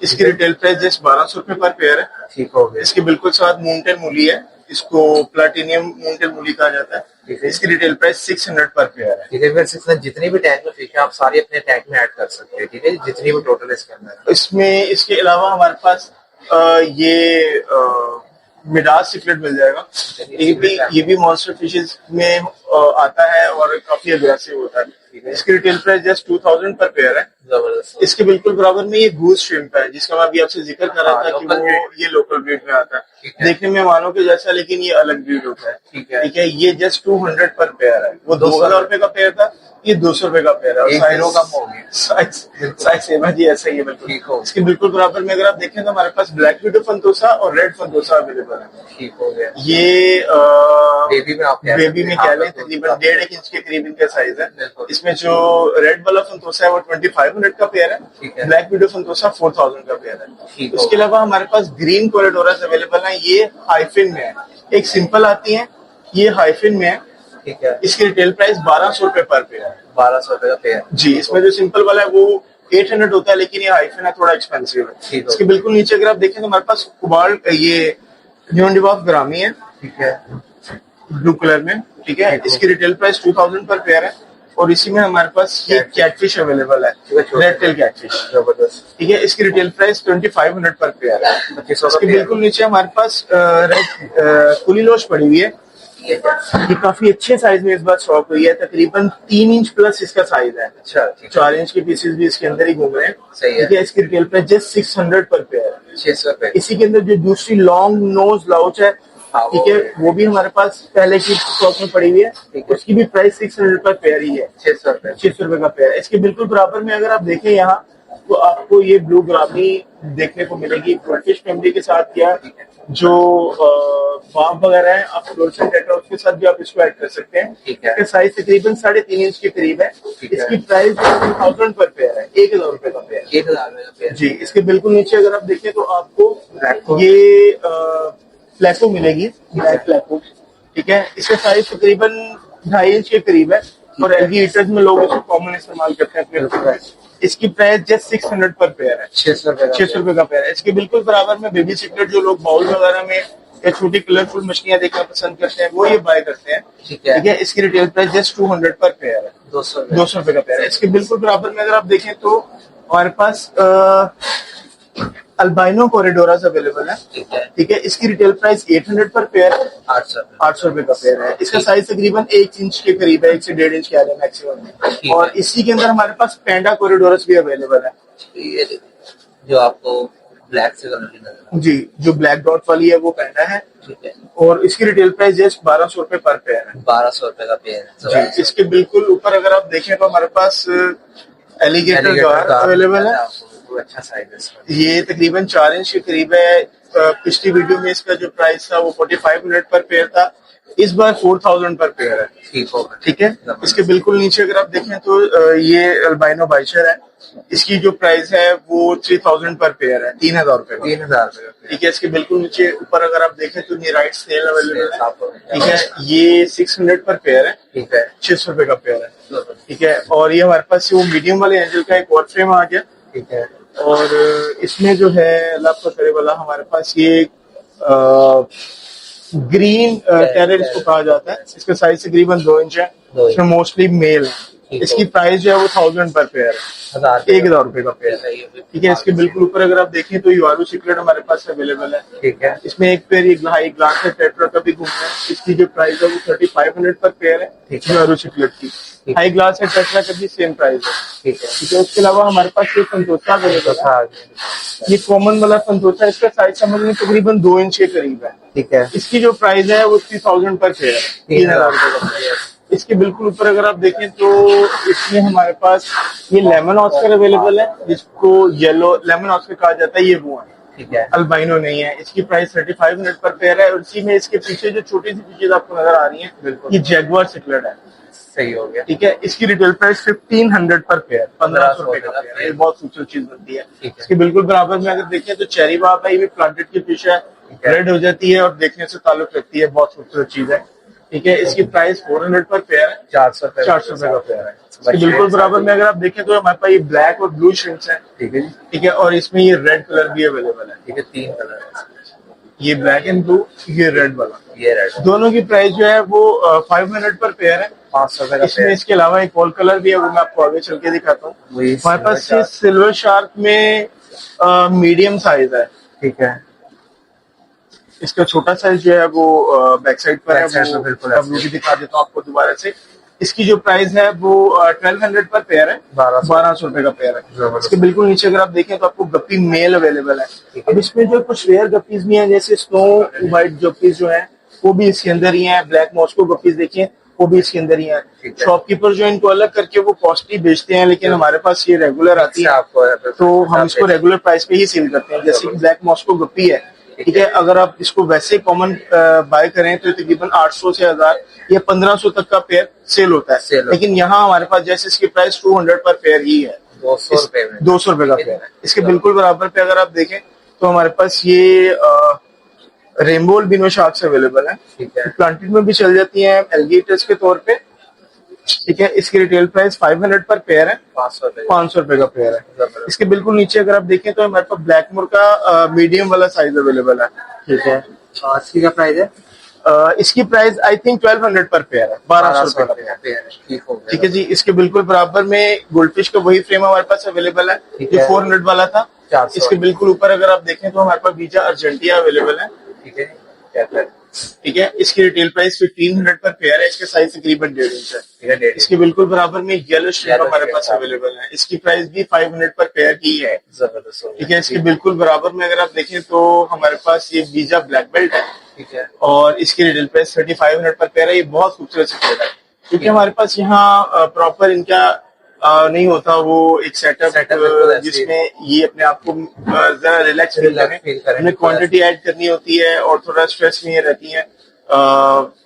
इसकी रिटेल प्राइस जस्ट 1200 रुपए पर पेयर है। ठीक हो गया। इसके बिल्कुल साथ मूनटेल मूली है, इसको प्लाटिनियम मूनटेल मूली कहा जाता है। इसकी रिटेल प्राइस 600 पर पेयर है। ठीक है, फिर 600 जितनी भी टैंक में फिश है आप सारी अपने टैंक में ऐड कर सकते हैं। ठीक है, जितनी भी टोटल इसके अंदर। इसमें इसके अलावा हमारे पास ये मिडास सिकलेट मिल जाएगा। ये भी मॉन्स्टर फिशेस में आता है और काफी अग्रेसिव होता है। इसकी रिटेल प्राइस जस्ट 2000 पर पेयर है। जबरदस्त। इसके बिल्कुल बराबर में ये गूस श्रिम्प है, जिसका मैं अभी आपसे जिक्र कर रहा था कि वो ये लोकल ब्रीड में आता है। देखने में मानो के जैसा, लेकिन ये अलग ब्रीड होता है। ठीक है, ये जस्ट 200 पर पेयर है। वो 2000 रुपए का पेयर था, ये 200 रुपए का पेयर है। और साइज कम हो गया, साइज सेम है जी, ऐसा ही है बिल्कुल। इसके बिल्कुल बराबर में अगर आप देखें तो हमारे पास ब्लैक विडो फंतोसा और रेड फंतोसा अवेलेबल है। ठीक हो गया। ये बेबी में कह लें तकरीबन 1.5 इंच के करीब इनका साइज है। इसमें जो रेड वाला फंतोसा है वो 2500 का पेयर है। ब्लैक विडो फंतोसा 4000 का पेयर है। उसके अलावा हमारे पास ग्रीन कोरिडोरस अवेलेबल है। ये हाइफिन में है, एक सिंपल आती है, ये हाइफिन में है। ठीक है। इसकी रिटेल प्राइस 1200 रुपए पर पेयर है। 1200 रुपए का पेयर जी। इसमें जो सिंपल वाला है वो 800 होता है, लेकिन ये हाइफिन है, थोड़ा एक्सपेंसिव है। इसके बिल्कुल नीचे अगर आप देखें तो हमारे पास कोबाल्ट, ये न्यून डिवाफ ग्रामी है। ठीक है, ब्लू कलर में। ठीक है, इसकी रिटेल प्राइस 2000 पर पेयर है। और इसी में हमारे पास ये कैटफिश अवेलेबल है, रेड टेल कैटफिश। जबरदस्त। ठीक है, इसकी रिटेल प्राइस 2500 पर पेयर है। इसके बिल्कुल नीचे हमारे पास रेड कुलीलोश पड़ी हुई है। ये काफी अच्छे साइज में इस बार स्टॉक हुई है, तकरीबन 3 इंच प्लस इसका साइज है। अच्छा, 4 इंच के पीसेस भी इसके अंदर ही घूम रहे हैं। सही है। ठीक है, इसकी रिटेल प्राइस जस्ट 600 पर पेयर है। 600 रुपए। इसी के अंदर जो दूसरी लॉन्ग नोज लाउच है, ठीक है, वो भी हमारे पास पहले की स्टॉक में पड़ी हुई है। उसकी भी प्राइस 600 पर पेयर ही है। 600 रुपए। 600 रुपए का पेयर है। इसके बिल्कुल बराबर में अगर आप देखें यहाँ तो आपको ये ब्लू ग्रामी देखने को मिलेगी ब्रिटिश फैमिली के साथ, या जो बाम वगैरह है आप फ्लोरेसेंट टेट्रा उसके साथ भी आप इसको ऐड कर सकते हैं। इसका साइज तकरीबन 3.5 इंच के करीब है। इसकी प्राइस 2000 पर पेयर है, 1000 रुपए का पेयर। 1000 रुपए का पेयर जी। इसके बिल्कुल नीचे अगर आप देखें तो आपको ये फ्लैको मिलेगी, ब्लैक फ्लैको। ठीक है, इसका साइज तकरीबन 2.5 इंच के करीब है और एलगी हीटर्स में लोग इसको कॉमन इस्तेमाल करते हैं अपने घर में। इसकी प्राइस जस्ट 600 पर पेयर है। 600 रुपए। 600 रुपए का पेयर है। इसके बिल्कुल बराबर में बेबी सिकलेट, जो लोग बाउल वगैरह में या छोटी कलरफुल मछलियां देखना पसंद करते हैं, वो ये बाय करते हैं। ठीक है। इसकी रिटेल प्राइस जस्ट 200 पर पेयर है। 200 रुपए का पेयर है। इसके बिल्कुल बराबर में अगर आप देखें तो हमारे पास अल्बाइनो कोरिडोरस अवेलेबल है। ठीक है, इसकी रिटेल प्राइस 800 पर पेयर है। 800 रुपए का पेयर है। इसका साइज तकरीबन 1 इंच के करीब है, 1 से 1.5 इंच के आगे मैक्सिमम। और इसी के अंदर हमारे पास पैंडा कोरिडोरस भी अवेलेबल है। ये जो आपको ब्लैक से कलर की नजर जी, जो ब्लैक डॉट वाली है वो पैंडा है। ठीक है। और इसकी रिटेल प्राइस जस्ट 1200 रुपए पर पेयर है। 1200 रुपए का पेयर है। जी। इसके बिल्कुल ऊपर अगर आप देखें तो हमारे पास एलिगेटर गार अवेलेबल है। अच्छा साइज है। ये तकरीबन 4 इंच के करीब है। पिछली वीडियो में इसका जो प्राइस था वो 4500 पर पेयर था, इस बार 4000 पर पेयर है। ठीक है। इसके बिल्कुल नीचे अगर आप देखें तो ये अल्बाइनो बाइशर है। इसकी जो प्राइस है वो 3000 पर पेयर है, 3000 रुपए। 3000 रुपए। ठीक है। इसके बिल्कुल नीचे ऊपर अगर आप देखें तो ये राइट सेल अवेलेबल है। ठीक है, ये 600 पर पेयर है। ठीक है, 600 रुपए का पेयर है। ठीक है, और ये हमारे पास वो मीडियम वाले एंजल का एक और फ्रेम आ गया। ठीक है। और इसमें जो है अल्लाह का करे वाला हमारे पास ये ग्रीन टेरर इसको कहा जाता है। इसका साइज तकरीबन 2 इंच है। इसमें मोस्टली मेल है। इसकी प्राइस जो है वो 1000 पर पेयर है, 1000 रुपए का पेयर है। ठीक है। इसके बिल्कुल ऊपर अगर आप देखें तो युवारू सिकलेट हमारे पास अवेलेबल है। ठीक है। इसमें एक पेयर ये हाई ग्लास है टेट्रा का भी घूम रहा है। इसकी जो प्राइस है वो 3500 पर पेयर है युवारू सिकलेट की। हाई ग्लास है टेट्रा का भी सेम प्राइस है। ठीक है। ठीक है। उसके अलावा हमारे पास ये संतोषा अवेलेबल है। ये कॉमन वाला संतोषा, इसका साइज समझ में तकरीबन 2 इंच के करीब है। ठीक है। इसकी जो प्राइस है वो 3000 पर पेयर है, 3000 रुपए का पेयर। इसके बिल्कुल ऊपर अगर आप देखें तो इसमें हमारे पास ये लेमन ऑस्कर अवेलेबल है, जिसको येलो लेमन ऑस्कर कहा जाता है। ये वो है। ठीक है। अल्बाइनो नहीं है। इसकी प्राइस 3500 पर पेयर है। और इसी में इसके पीछे जो छोटी सी चीज आपको नजर आ रही है, बिल्कुल ये जैगुआर सिकलेट है। सही हो गया। ठीक है। इसकी रिटेल प्राइस 1500 पर पेयर, 1500 रुपए का पेयर है। ये बहुत खूबसूरत चीज बनती है। इसके बिल्कुल बराबर में अगर देखें तो चेरी बाब है, ये भी प्लांटेड की फिश है, रेड हो जाती है और देखने से ताल्लुक रखती है, बहुत खूबसूरत चीज है। ठीक है। इसकी प्राइस 400 पर पेयर है, 400 रुपए का पेयर है। इसके बिल्कुल बराबर में अगर आप देखें तो हमारे पास ये ब्लैक और ब्लू शिम्स है। ठीक है जी। ठीक है। और इसमें ये रेड कलर भी अवेलेबल है। ठीक है, 3 कलर है। ये ब्लैक एंड ब्लू, ये रेड वाला। ये रेड। दोनों की प्राइस जो है वो 500 पर पेयर है, 500 रुपए का। इसमें इसके अलावा एक और कलर भी है, वो मैं आपको आगे चल के दिखाता हूँ। हमारे पास ये सिल्वर शार्क में मीडियम साइज है। ठीक है। इसका छोटा साइज जो है वो बैक साइड पर है, Back side वो पे बिल्कुल अब वो भी दिखा देता हूँ आपको दोबारा से। इसकी जो प्राइस है वो 1200 पर पेयर है, 1200 रुपए का पेयर है। जबरदस्त। इसके बिल्कुल नीचे अगर आप देखें तो आपको गप्पी मेल अवेलेबल है। ठीक है। अब इसमें जो कुछ रेयर गप्पीज भी हैं, जैसे स्नो व्हाइट गप्पीज जो है वो भी इसके अंदर ही है। ब्लैक मॉस्को गप्पीज देखिए वो भी इसके अंदर ही है। ठीक है। शॉपकीपर जो इनको अलग करके वो कॉस्टली बेचते हैं, लेकिन हमारे पास ये रेगुलर आती है, आपको तो हम इसको रेगुलर प्राइस पे ही सेल करते हैं। जैसे कि ब्लैक मॉस्को गप्पी है, ठीक है, अगर आप इसको वैसे कॉमन बाय करें तो तकरीबन 800 से 1000 या 1500 तक का पेयर सेल होता है। लेकिन यहाँ हमारे पास जैसे इसकी प्राइस 200 पर पेयर ही है, 200 रुपए में, 200 रुपए का पेयर है। इसके बिल्कुल बराबर पे अगर आप देखें तो हमारे पास ये रेनबो अल्बिनो शार्क्स अवेलेबल है। ठीक है। प्लांटेड में भी चल जाती है एलिगेटर्स के तौर पे, ठीक है। इसकी रिटेल प्राइस 500 पर पेयर है, 500 रुपए का पेयर है। इसके बिल्कुल नीचे अगर आप देखें तो हमारे पास ब्लैकमोर का मीडियम वाला साइज अवेलेबल है, ठीक है। इसकी क्या प्राइस है? इसकी प्राइस आई थिंक 1200 पर पेयर है, 1200 रुपए का पेयर है, ठीक है जी। इसके बिल्कुल बराबर में गोल्डफिश का वही फ्रेम हमारे पास अवेलेबल है जो 400 वाला था। इसके बिल्कुल ऊपर अगर आप देखें तो हमारे पास बीजा अर्जेंटिया अवेलेबल है, ठीक है, ठीक है। इसकी रिटेल प्राइस 1500 पर पेयर है। इसके साइज तकरीबन 1.5 इंच है। इसके बिल्कुल बराबर में येलो श्रिम्प हमारे पास अवेलेबल है। इसकी प्राइस भी 500 पर पेयर की है, ठीक है। इसके बिल्कुल बराबर में अगर आप देखें तो हमारे पास ये बीजा ब्लैक बेल्ट है, ठीक है, और इसकी रिटेल प्राइस 3500 पर पेयर है। ये बहुत खूबसूरत स्पेड है, क्योंकि हमारे पास यहाँ प्रॉपर इनका नहीं होता वो एक सेटअप जिसमें ये अपने आप को जरा रिलैक्स फील करें। हमें क्वांटिटी ऐड करनी होती है और थोड़ा स्ट्रेस में ये रहती है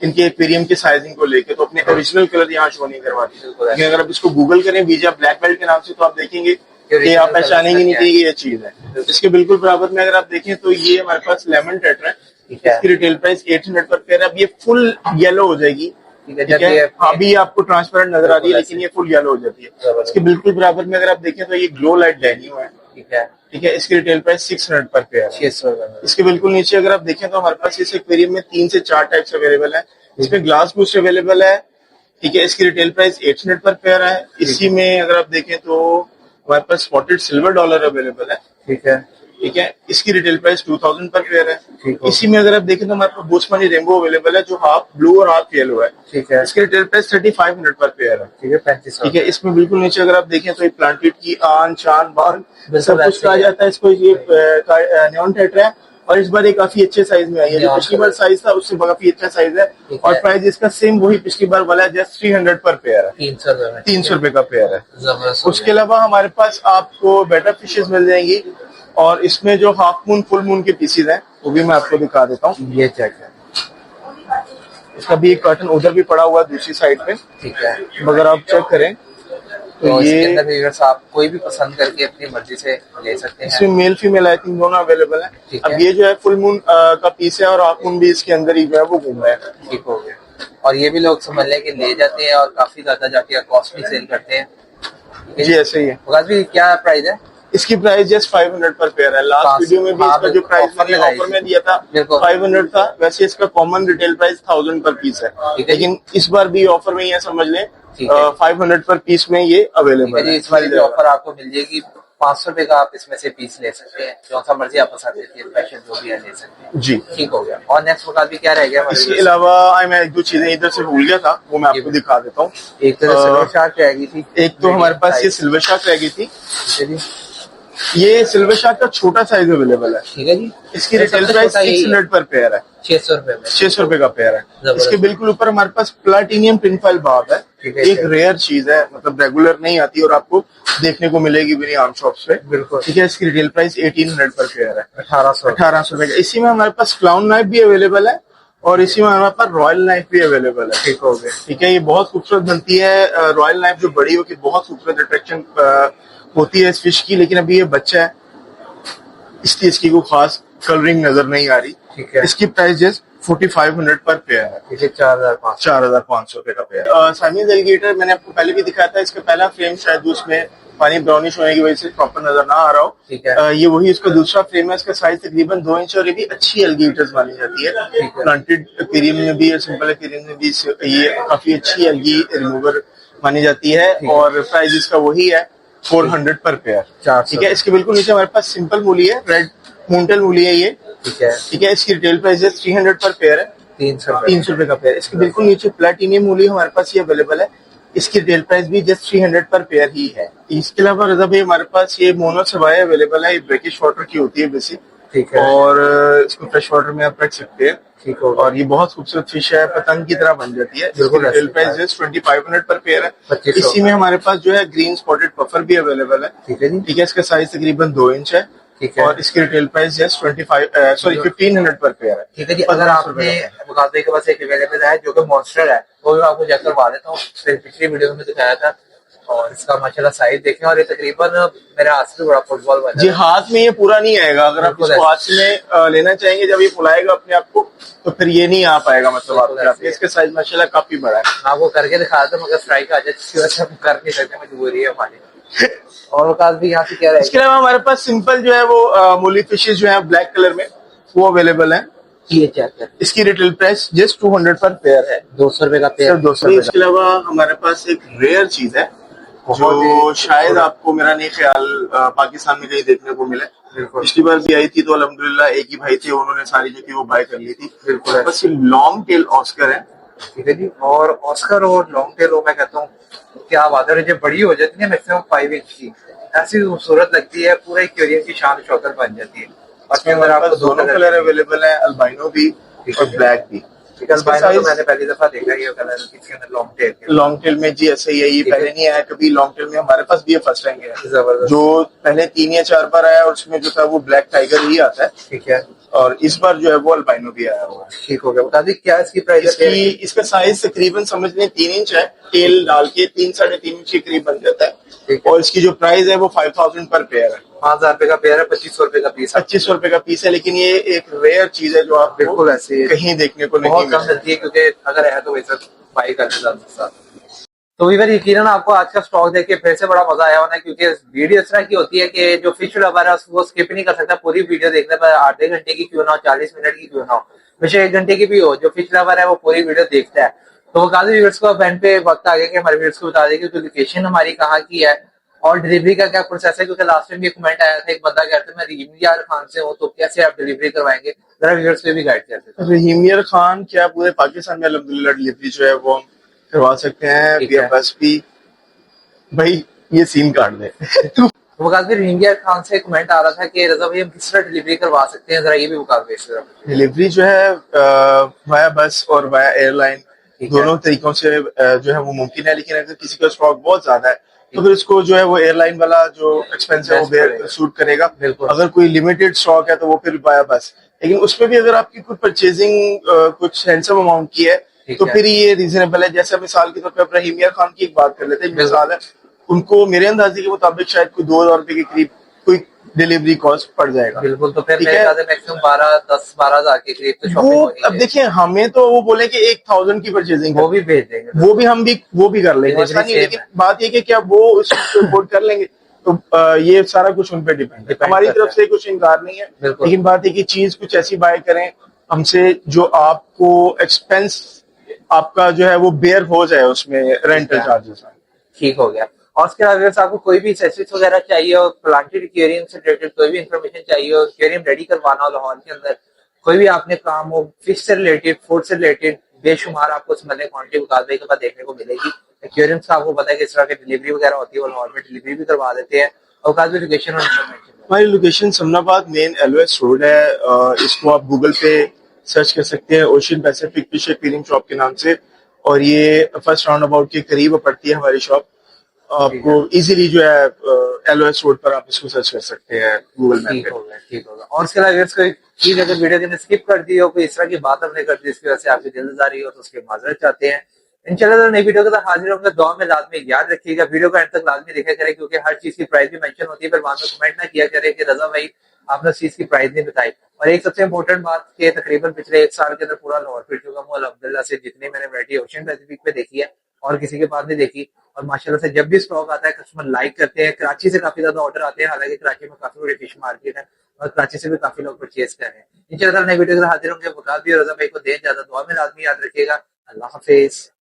इनके एक्वेरियम की साइजिंग को लेके, तो अपने ओरिजिनल कलर यहाँ शो नहीं करवाती। लेकिन अगर आप इसको गूगल करें बीजा ब्लैक बेल्ट के नाम से तो आप देखेंगे कि आप पहचानेंगे नहीं कि ये चीज है। इसके बिल्कुल बराबर में अगर आप देखें तो ये हमारे पास लेमन टेट्रा है, इसकी रिटेल प्राइस 800 पर पेयर है। अब ये फुल येलो हो जाएगी, ठीक है। अभी आपको ट्रांसपेरेंट नजर आ रही है, लेकिन ये फुल येलो हो जाती है। इसके बिल्कुल बराबर में अगर आप देखें तो ये ग्लो लाइट डेनियो है, ठीक है। इसकी रिटेल प्राइस 600 पर पेयर है, 600। इसके बिल्कुल नीचे अगर आप देखें तो हमारे पास इस एक्वेरियम में 3 से 4 टाइप्स अवेलेबल है। इसमें ग्लास बूस्ट अवेलेबल है, ठीक है। इसकी रिटेल प्राइस 800 पर पेयर है। इसी में अगर आप देखें तो हमारे पास स्पॉटेड सिल्वर डॉलर अवेलेबल है, ठीक है, ठीक है। इसकी रिटेल प्राइस 2000 पर पेयर है। इसी में अगर आप देखें तो हमारे पास बोस्टमनी रेनबो अवेलेबल है जो हाफ ब्लू और हाफ येलो है, ठीक है। इसकी रिटेल प्राइस 3500 पर पेयर है, ठीक है, 3500, ठीक है। इसमें बिल्कुल नीचे अगर आप देखें तो ये प्लांटेड की आन चांद बान सब कुछ कहा जाता है इसको। ये नियॉन टेट्रा है और इस बार ये काफी अच्छे साइज में आई है। जो पिछली बार साइज था उससे काफी अच्छा साइज है, और प्राइस इसका सेम वही पिछली बार वाला है, जस्ट 300 पर पेयर है, 300 रुपए का पेयर है। उसके अलावा हमारे पास आपको बेटर फिशेज मिल जाएंगी, और इसमें जो हाफ मून फुल मून के पीसेज हैं वो भी मैं आपको दिखा देता हूँ। ये चेक है, इसका भी एक कार्टन उधर भी पड़ा हुआ है दूसरी साइड पे, ठीक है। अगर आप चेक करें तो ये अंदर भी आप कोई भी पसंद करके अपनी मर्जी से ले सकते हैं। इसमें मेल फीमेल आई थिंक दोनों अवेलेबल है। अब ये जो है फुल मून का पीस है और हाफ मून भी इसके अंदर ही जो है वो घूम रहा है, ठीक हो गया। और ये भी लोग समझ लें कि ले जाते हैं और काफी ज्यादा जाके कॉस्टली सेल करते हैं जी, ऐसे ही है। भी क्या प्राइस है इसकी? प्राइस जस्ट 500 पर पेयर है। लास्ट वीडियो में भी इसका जो प्राइस मैंने ऑफर में दिया था 500 था। वैसे इसका कॉमन रिटेल प्राइस 1000 पर पीस है, लेकिन इस बार भी ऑफर में ये समझ लें 500 पर पीस में ये अवेलेबल है। इस बार ये ऑफर आपको मिल जाएगी 500 रुपए का, आप इसमें से पीस ले सकते हैं, जो सा मर्जी आप पसंद है, स्पेशल जो भी है ले सकते हैं जी, ठीक हो गया। और नेक्स्ट वक्त भी क्या रह गया? इसके अलावा मैं 1-2 चीजें इधर से भूल गया था, वो मैं आपको दिखा देता हूँ। एक तो सिल्वर शार्क रह गई थी, एक तो हमारे पास ये सिल्वर शार्क रह गई थी। ये सिल्वर शार्क का छोटा साइज अवेलेबल है, ठीक है जी। इसकी रिटेल प्राइस 600 पर पेयर है, 600 रुपए में, 600 रुपए का पेयर है। इसके बिल्कुल ऊपर हमारे पास प्लाटिनियम प्रिंटफाइल बाब है, एक रेयर चीज है, मतलब रेगुलर नहीं आती और आपको देखने को मिलेगी भी नहीं आम शॉप्स पे, बिल्कुल, ठीक है। इसकी रिटेल प्राइस 1800 पर पेयर है, 1800 रुपए का। इसी में हमारे पास क्लाउन नाइफ भी अवेलेबल है और इसी में हमारे पास रॉयल नाइफ भी अवेलेबल है, ठीक हो गया, ठीक है। ये बहुत खूबसूरत बनती है रॉयल नाइफ, जो बड़ी होकर बहुत खूबसूरत अट्रैक्शन होती है इस फिश की, लेकिन अभी ये बच्चा है इसलिए इसकी कोई खास कलरिंग नजर नहीं आ रही, ठीक है। इसकी प्राइस जस्ट 4500 पर पेयर है, ठीक है, 4500 रुपए का पेयर। साइमीज एलिगेटर मैंने आपको पहले भी दिखाया था, इसका पहला फ्रेम शायद उसमें पानी ब्राउनिश होने की वजह से प्रॉपर नजर ना आ रहा हो, ठीक है। ये वही इसका दूसरा फ्रेम है, इसका साइज तकरीबन 2 इंच और ये भी अच्छी एलिगेटर्स मानी जाती है। प्लांटेड एक्वेरियम में भी, सिंपल एक्वेरियम में भी ये काफी अच्छी एल्गी रिमूवर मानी जाती है, और प्राइस इसका वही है 400 पर पेयर, ठीक है। इसके बिल्कुल नीचे हमारे पास सिंपल मूली है, रेड मूंटेल मूली है ये, ठीक है, ठीक है। इसकी रिटेल प्राइस है 300 पर पेयर है, 300 ₹300 का पेयर। इसके बिल्कुल नीचे प्लेटिनियम मूली हमारे पास ये अवेलेबल है, इसकी रिटेल प्राइस भी जस्ट 300 पर पेयर ही है। इसके अलावा रजा भाई हमारे पास ये मोनो सवाई अवेलेबल है, ये ब्रेकिश वाटर की होती है बेसिक, ठीक है, और इसको फ्रेश वाटर में आप रख सकते हैं, ठीक होगा। और ये बहुत खूबसूरत फिश है, पतंग की तरह बन जाती है। इसकी रिटेल प्राइस जस्ट 2500 पर पेयर है। 2500। इसी में हमारे पास जो है ग्रीन स्पॉटेड पफर भी अवेलेबल है, ठीक है जी, ठीक है। इसका साइज तकरीबन 2 इंच है, ठीक है, और इसकी रिटेल प्राइस जस्ट 1500 पर पेयर है। ठीक है जी। अगर आपने मुकाबले के पास एक अवेलेबल है जो कि मॉन्स्टर है, वो भी आपको चेक करवा देता हूँ, पिछली वीडियो में दिखाया था, और इसका माशाल्लाह साइज देखें, और ये तकरीबन मेरे हाथ से बड़ा फुटबॉल बना जी, हाथ में ये पूरा नहीं आएगा। अगर आप इसको हाथ में लेना चाहेंगे, जब ये फुलाएगा अपने आप को, तो फिर ये नहीं आ पाएगा, मतलब आपके हाथ में। इसका साइज माशाल्लाह काफी बड़ा है। मैं आपको करके दिखा था, मगर स्ट्राइक आ जाए, जिसकी वजह से हम कर नहीं सकते, मजबूरी है हमारी। और वकास भी यहाँ से क्या इसके अलावा हमारे पास सिंपल जो है वो मूली फिशेज जो है ब्लैक कलर में, वो अवेलेबल है। ये चेक कर, इसकी रिटेल प्राइस जस्ट 200 पर पेयर है, 200 रुपए का पेयर, सिर्फ 200। इसके अलावा हमारे पास एक रेयर चीज है जो शायद आपको, मेरा नहीं ख्याल, पाकिस्तान में कहीं देखने को मिले। पिछली बार भी आई थी तो अल्हम्दुलिल्लाह एक ही भाई थे, उन्होंने सारी जो थी वो बाय कर ली थी। बिल्कुल, बस ये लॉन्ग टेल ऑस्कर है, ठीक है जी। और ऑस्कर और लॉन्ग टेल, मैं कहता हूँ क्या बात है, जब बड़ी हो जाती है मैक्सिमम 5 इंच की, ऐसी खूबसूरत लगती है, पूरा एक्वेरियम की शान शौकत बन जाती है। उसमें हमारे पास दोनों कलर अवेलेबल है, अल्बाइनो भी और ब्लैक भी। अल्बाइनो तो मैंने पहली दफा देखा ये कलर, इसके अंदर लॉन्ग टेल में जी ऐसे ही है, ये पहले नहीं आया कभी लॉन्ग टेल में, हमारे पास भी ये फर्स्ट टाइम है। जबरदस्त, जो पहले 3 या 4 बार आया, और उसमें जो था वो ब्लैक टाइगर ही आता है, ठीक है, और इस बार जो है वो अल्बाइनो भी आया हुआ है। ठीक हो गया। बता दी क्या इसकी प्राइस है? इसका साइज तकरीबन समझ लें 3 इंच है, टेल डाल के 3-3.5 इंच के करीब बन जाता है, और इसकी जो प्राइस है वो 5000 पर पेयर है। 5000 रुपए का पेयर है, 2500 रुपए का पीस, 2500 रुपए का पीस है। लेकिन ये एक रेयर चीज है जो आप बिल्कुल ऐसे कहीं देखने को नहीं बहुत कम मिलती है, क्योंकि अगर है तो वैसे बाई करने ज्यादा। तो वीवर यकीनन आपको आज का स्टॉक देख के फिर से बड़ा मजा आया होना, क्योंकि वीडियो इस तरह की होती है कि जो फिश लवर है वो स्किप नहीं कर सकता। पूरी वीडियो देखने पर आधे घंटे की क्यों ना हो, 40 मिनट की क्यों ना हो, वैसे 1 घंटे की भी हो, जो फिश लवर है वो पूरी वीडियो देखता है। तो वो काफी व्यूअर्स को एंड पे वक्त आ गया कि हमारे व्यूअर्स को बता दें कि लोकेशन हमारी कहाँ की है और डिलीवरी का क्या प्रोसेस है, क्योंकि लास्ट टाइम भी कमेंट आया था, एक बंदा कहते मैं रहीमियर खान से हूँ, तो कैसे आप डिलीवरी करवाएंगे, जरा व्यूअर्स पे भी गाइड करते। रहीमियर खान क्या पूरे पाकिस्तान में अल्हम्दुलिल्लाह डिलीवरी जो है वो हम करवा सकते हैं via बस भी। भाई ये सीन काट दे। रहीमियर खान से कमेंट आ रहा था कि रजा भाई हम किस तरह डिलीवरी करवा सकते हैं, जरा ये भी बता। डिलीवरी जो है वाया बस और वाया एयरलाइन, दोनों तरीकों से जो है वो मुमकिन है। लेकिन अगर किसी का स्टॉक बहुत ज्यादा है तो फिर उसको जो है वो एयरलाइन वाला जो एक्सपेंस है वो सूट करेगा। अगर कोई लिमिटेड स्टॉक है तो वो फिर वाया बस। लेकिन उसमें भी अगर आपकी कुछ परचेजिंग कुछ हैंडसम अमाउंट की है तो फिर ये रीजनेबल है। जैसे मिसाल के तौर पर रहीमियर खान की एक बात कर लेते हैं, मिसाल है उनको मेरे अंदाजे के मुताबिक शायद कोई 2000 रुपए के करीब कोई डिलीवरी कॉस्ट पड़ जाएगा। बिल्कुल, तो फिर मैक्सिमम 10-12 हजार के करीब तो शॉपिंग होगी। अब देखिए हमें तो वो बोले कि 1000 की परचेजिंग वो भी भेज देंगे, वो भी कर लेंगे, ऐसा नहीं। लेकिन बात ये कि क्या वो उसको अफोर्ड कर लेंगे, तो ये सारा कुछ उन पे डिपेंड है। हमारी तरफ से कुछ इनकार नहीं है, लेकिन बात है कि चीज कुछ ऐसी बाय करें हमसे जो आपको एक्सपेंस आपका जो है वो बेयर हो जाए, उसमें रेंटल चार्जेस। ठीक हो गया। और उसके अलावा अगर आपको कोई भी एक्सेसरीज वगैरह चाहिए हो, प्लांटेड एक्वेरियम से रिलेटेड कोई भी इंफॉर्मेशन चाहिए हो, एक्वेरियम रेडी करवाना हो लाहौर के अंदर, कोई भी आपने काम हो फिश से रिलेटेड, फूड से रिलेटेड, बेशुमार आपको इसमें क्वांटिटी वकास भाई के पास देखने को मिलेगी। एक्वेरियम का आपको पता है कि इस तरह की डिलीवरी वगैरह होती है, वो लाहौर में डिलीवरी भी करवा देते हैं। वकास भाई लोकेशन और इंफॉर्मेशन? हमारी location Samanabad main LOS road है, इसको आप गूगल पे सर्च कर सकते हैं ocean Pacific fish aquarium shop के नाम से, और ये फर्स्ट राउंड अबाउट के करीब पड़ती है हमारी शॉप। आपको इजीली जो है एलओएस रोड पर आप इसको सर्च कर सकते हैं गूगल मैप पे। ठीक होगा। और उसके अलावा कोई चीज अगर वीडियो के स्किप कर दी हो, कोई इस तरह की बात हमने कर दी इसकी वजह से आपकी दिलदारी हो, तो उसकी माजरत चाहते हैं। इंशाल्लाह नई वीडियो के साथ हाजिर होंगे। दुआ में लाजमी याद रखिएगा, वीडियो को एंड तक लाजमी देखा करें, क्योंकि हर चीज की प्राइस भी मेंशन होती है, फिर बाद में कमेंट ना किया करें कि रजा भाई आपने उस चीज की प्राइस नहीं बताई। और एक सबसे इंपॉर्टेंट बात कि तकरीबन पिछले 1 साल के अंदर पूरा लाहौर फिर चुका हूँ अल्हम्दुलिल्लाह से, जितनी मैंने वैरायटी ओशियन पैसिफिक पे देखी है और किसी के पास नहीं देखी। और माशाल्लाह से जब भी स्टॉक आता है कस्टमर लाइक करते हैं। कराची से काफी ज्यादा ऑर्डर आते हैं, हालांकि कराची में काफी बड़ी फिश मार्केट है और कराची से भी काफी लोग परचेज कर रहे हैं। इंशाल्लाह नई वीडियो के साथ हाजिर होंगे। वकास भी और रजा भाई को दें ज्यादा, दुआ में लाजमी याद रखिएगा। अल्लाह हाफिज।